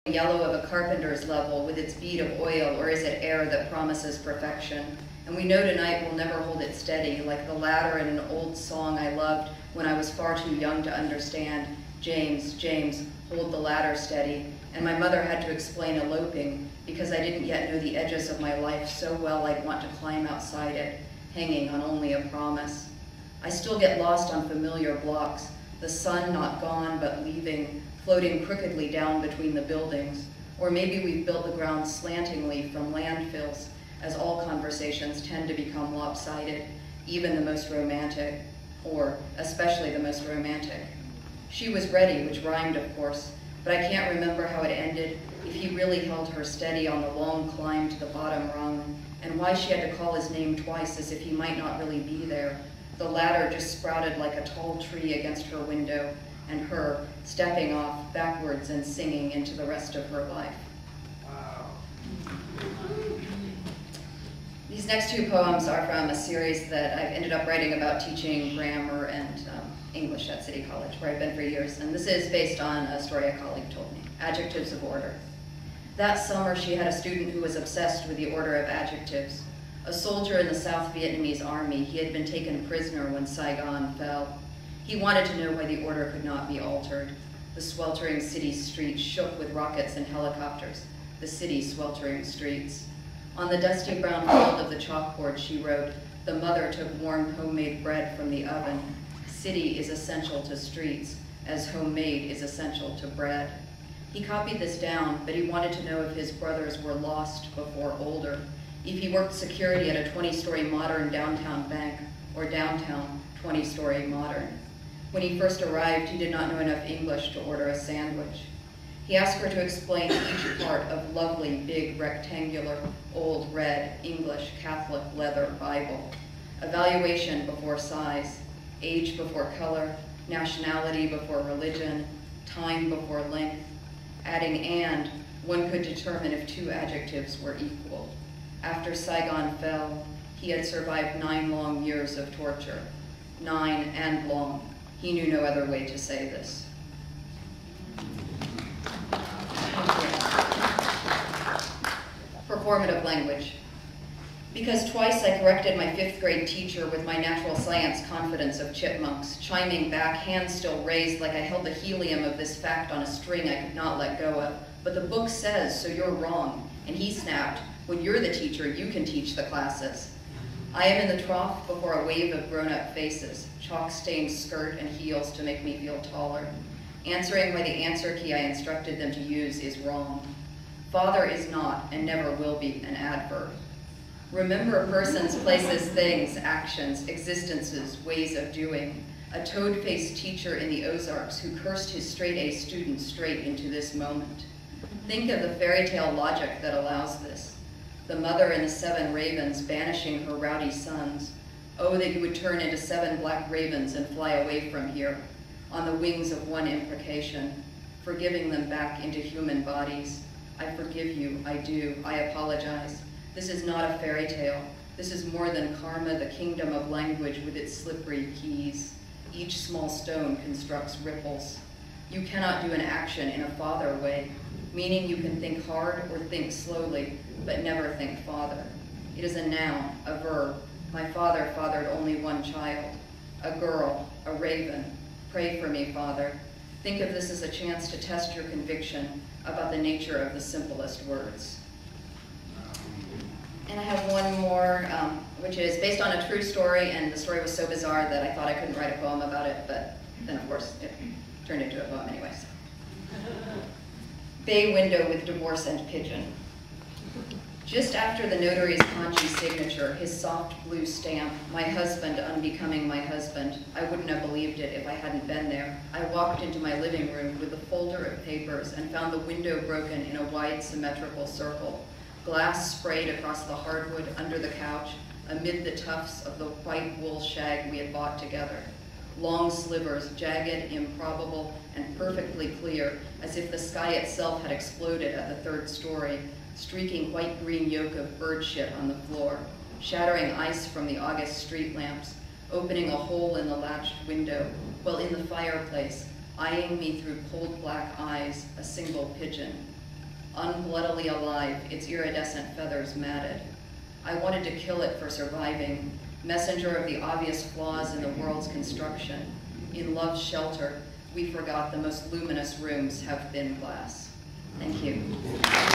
yellow of a carpenter's level with its bead of oil, or is it air that promises perfection? And we know tonight will never hold it steady, like the ladder in an old song I loved when I was far too young to understand. James, James, hold the ladder steady. And my mother had to explain eloping, because I didn't yet know the edges of my life so well I'd want to climb outside it, hanging on only a promise. I still get lost on familiar blocks, the sun not gone but leaving, floating crookedly down between the buildings. Or maybe we've built the ground slantingly from landfills, as all conversations tend to become lopsided, even the most romantic, or especially the most romantic. She was ready, which rhymed, of course, but I can't remember how it ended, if he really held her steady on the long climb to the bottom rung, and why she had to call his name twice as if he might not really be there. The ladder just sprouted like a tall tree against her window, and her stepping off backwards and singing into the rest of her life. Wow. These next two poems are from a series that I've ended up writing about teaching grammar and English at City College, where I've been for years, and this is based on a story a colleague told me, Adjectives of Order. That summer, she had a student who was obsessed with the order of adjectives. A soldier in the South Vietnamese army, he had been taken prisoner when Saigon fell. He wanted to know why the order could not be altered. The sweltering city streets shook with rockets and helicopters, the city's sweltering streets. On the dusty brown field of the chalkboard, she wrote, the mother took warm homemade bread from the oven. City is essential to streets, as homemade is essential to bread. He copied this down, but he wanted to know if his brothers were lost before older, if he worked security at a 20-story modern downtown bank, or downtown 20-story modern. When he first arrived, he did not know enough English to order a sandwich. He asked her to explain each part of lovely, big, rectangular, old, red, English, Catholic, leather Bible. Evaluation before size, age before color, nationality before religion, time before length. Adding and, one could determine if two adjectives were equal. After Saigon fell, he had survived 9 long years of torture. 9 and long. He knew no other way to say this. Performative language. Because twice I corrected my 5th grade teacher with my natural science confidence of chipmunks, chiming back, hands still raised like I held the helium of this fact on a string I could not let go of. But the book says, so you're wrong. And he snapped, when you're the teacher, you can teach the classes. I am in the trough before a wave of grown-up faces, chalk-stained skirt and heels to make me feel taller. Answering by the answer key I instructed them to use is wrong. Father is not, and never will be, an adverb. Remember persons, places, things, actions, existences, ways of doing. A toad-faced teacher in the Ozarks who cursed his straight-A student straight into this moment. Think of the fairy tale logic that allows this. The mother and the 7 ravens banishing her rowdy sons. Oh, that you would turn into 7 black ravens and fly away from here, on the wings of one imprecation, forgiving them back into human bodies. I forgive you, I do, I apologize. This is not a fairy tale. This is more than karma, the kingdom of language with its slippery keys. Each small stone constructs ripples. You cannot do an action in a father way, meaning you can think hard or think slowly, but never think father. It is a noun, a verb. My father fathered only 1 child, a girl, a raven. Pray for me, Father. Think of this as a chance to test your conviction about the nature of the simplest words. And I have one more, which is based on a true story, and the story was so bizarre that I thought I couldn't write a poem about it, but then of course it turned into a poem anyway. So. Bay window with divorce and pigeon. Just after the notary's congee signature, his soft blue stamp, my husband unbecoming my husband, I wouldn't have believed it if I hadn't been there. I walked into my living room with a folder of papers and found the window broken in a wide symmetrical circle. Glass sprayed across the hardwood under the couch, amid the tufts of the white wool shag we had bought together. Long slivers, jagged, improbable, and perfectly clear, as if the sky itself had exploded at the 3rd story, streaking white-green yolk of bird shit on the floor, shattering ice from the August street lamps, opening a hole in the latched window, while in the fireplace, eyeing me through cold black eyes, a single pigeon. unbloodily alive, its iridescent feathers matted. I wanted to kill it for surviving, messenger of the obvious flaws in the world's construction. In love's shelter, we forgot the most luminous rooms have thin glass. Thank you.